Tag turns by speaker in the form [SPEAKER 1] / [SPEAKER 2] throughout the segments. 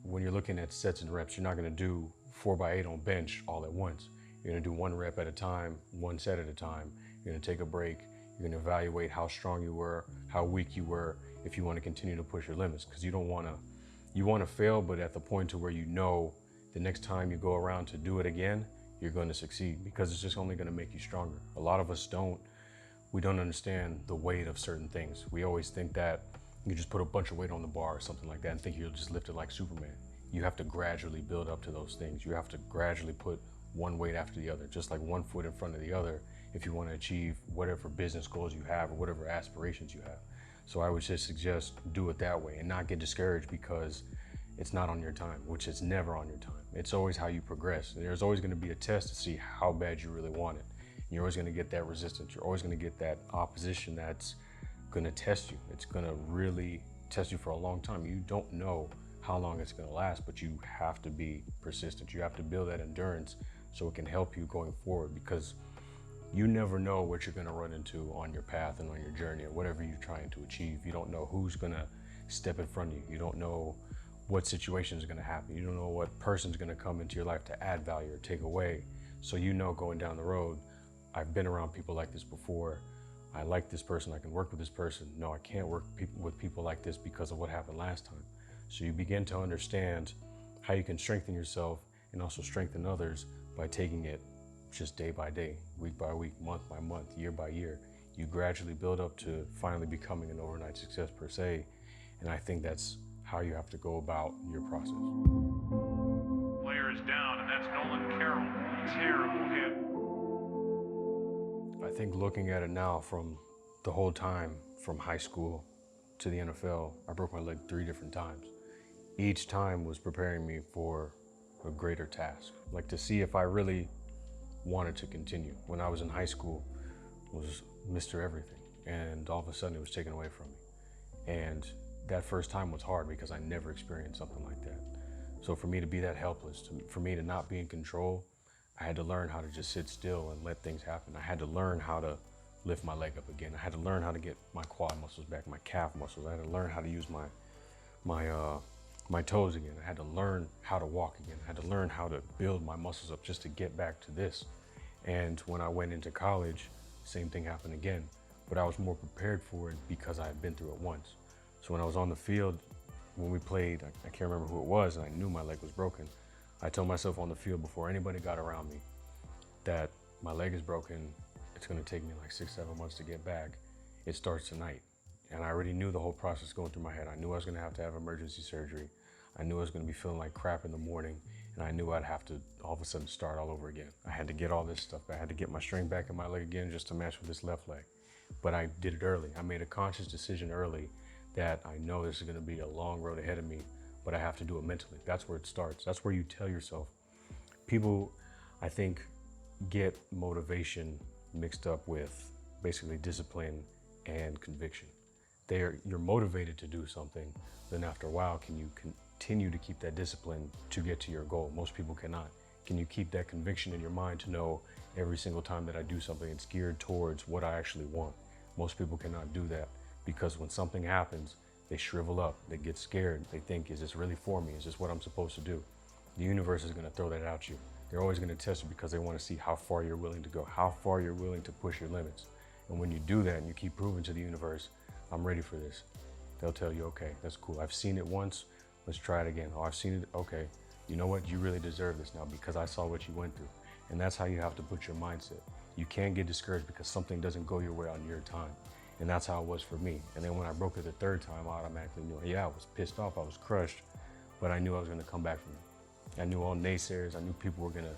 [SPEAKER 1] when you're looking at sets and reps, you're not gonna do 4x8 on bench all at once. You're gonna do one rep at a time, one set at a time. You're gonna take a break. You're gonna evaluate how strong you were, how weak you were, if you wanna continue to push your limits, because you wanna fail, but at the point to where you know the next time you go around to do it again, you're gonna succeed, because it's just only gonna make you stronger. A lot of us we don't understand the weight of certain things. We always think that you just put a bunch of weight on the bar or something like that and think you'll just lift it like Superman. You have to gradually build up to those things. You have to gradually put one weight after the other, just like one foot in front of the other, if you want to achieve whatever business goals you have or whatever aspirations you have. So I would just suggest do it that way and not get discouraged because it's not on your time, which is never on your time. It's always how you progress. There's always going to be a test to see how bad you really want it. You're always going to get that resistance. You're always going to get that opposition that's going to test you. It's going to really test you for a long time. You don't know how long it's going to last, but you have to be persistent. You have to build that endurance so it can help you going forward, because you never know what you're going to run into on your path and on your journey or whatever you're trying to achieve. You don't know who's going to step in front of you. You don't know what situations are going to happen. You don't know what person's going to come into your life to add value or take away. So you know, going down the road, I've been around people like this before. I like this person, I can work with this person. No, I can't work with people like this because of what happened last time. So you begin to understand how you can strengthen yourself and also strengthen others by taking it just day by day, week by week, month by month, year by year. You gradually build up to finally becoming an overnight success per se. And I think that's how you have to go about your process.
[SPEAKER 2] Player is down, and that's Nolan Carroll. Terrible hit.
[SPEAKER 1] I think looking at it now, from the whole time from high school to the NFL, I broke my leg 3 different times. Each time was preparing me for a greater task, like to see if I really wanted to continue. When I was in high school, was Mr. Everything, and all of a sudden it was taken away from me. And that first time was hard because I never experienced something like that. So for me to be that helpless, for me to not be in control, I had to learn how to just sit still and let things happen. I had to learn how to lift my leg up again. I had to learn how to get my quad muscles back, my calf muscles. I had to learn how to use my toes again. I had to learn how to walk again. I had to learn how to build my muscles up just to get back to this. And when I went into college, same thing happened again. But I was more prepared for it because I had been through it once. So when I was on the field, when we played, I can't remember who it was, and I knew my leg was broken. I told myself on the field before anybody got around me that my leg is broken. It's gonna take me like 6-7 months to get back. It starts tonight. And I already knew the whole process going through my head. I knew I was gonna have to have emergency surgery. I knew I was gonna be feeling like crap in the morning, and I knew I'd have to all of a sudden start all over again. I had to get all this stuff back. I had to get my strength back in my leg again just to match with this left leg. But I did it early. I made a conscious decision early that I know this is gonna be a long road ahead of me, but I have to do it mentally. That's where it starts. That's where you tell yourself. People, I think, get motivation mixed up with basically discipline and conviction. You're motivated to do something, then after a while, can you continue to keep that discipline to get to your goal? Most people cannot. Can you keep that conviction in your mind to know every single time that I do something, it's geared towards what I actually want? Most people cannot do that, because when something happens, they shrivel up, they get scared, they think, is this really for me? Is this what I'm supposed to do? The universe is gonna throw that at you. They're always gonna test you because they wanna see how far you're willing to go, how far you're willing to push your limits. And when you do that and you keep proving to the universe, I'm ready for this, they'll tell you, okay, that's cool. I've seen it once, let's try it again. Oh, I've seen it, okay. You know what, you really deserve this now because I saw what you went through. And that's how you have to put your mindset. You can't get discouraged because something doesn't go your way on your time. And that's how it was for me. And then when I broke it the 3rd time, I automatically knew, yeah, I was pissed off, I was crushed, but I knew I was gonna come back from it. I knew all naysayers, I knew people were gonna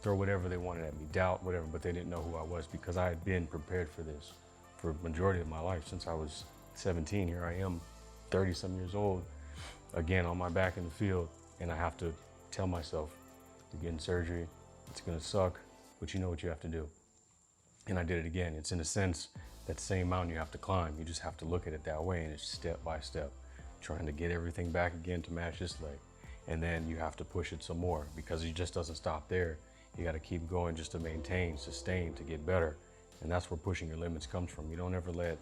[SPEAKER 1] throw whatever they wanted at me, doubt, whatever, but they didn't know who I was because I had been prepared for this for the majority of my life. Since I was 17, here I am, 30-some years old, again on my back in the field, and I have to tell myself, you're getting surgery, it's gonna suck, but you know what you have to do. And I did it again. It's in a sense, that same mountain you have to climb. You just have to look at it that way, and it's step by step, trying to get everything back again to match this leg. And then you have to push it some more because it just doesn't stop there. You gotta keep going just to maintain, sustain, to get better. And that's where pushing your limits comes from. You don't ever let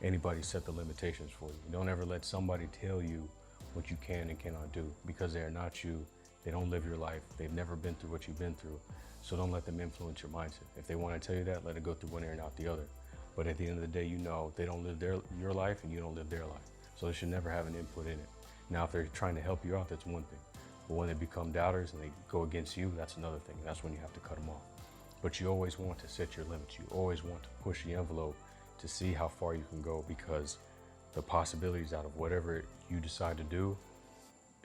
[SPEAKER 1] anybody set the limitations for you. You don't ever let somebody tell you what you can and cannot do, because they are not you. They don't live your life. They've never been through what you've been through. So don't let them influence your mindset. If they want to tell you that, let it go through one ear and out the other. But at the end of the day, you know they don't live your life and you don't live their life. So they should never have an input in it. Now, if they're trying to help you out, that's one thing. But when they become doubters and they go against you, that's another thing. That's when you have to cut them off. But you always want to set your limits. You always want to push the envelope to see how far you can go, because the possibilities out of whatever you decide to do,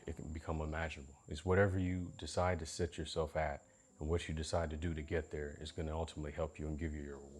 [SPEAKER 1] it can become imaginable. It's whatever you decide to set yourself at and what you decide to do to get there is going to ultimately help you and give you your reward.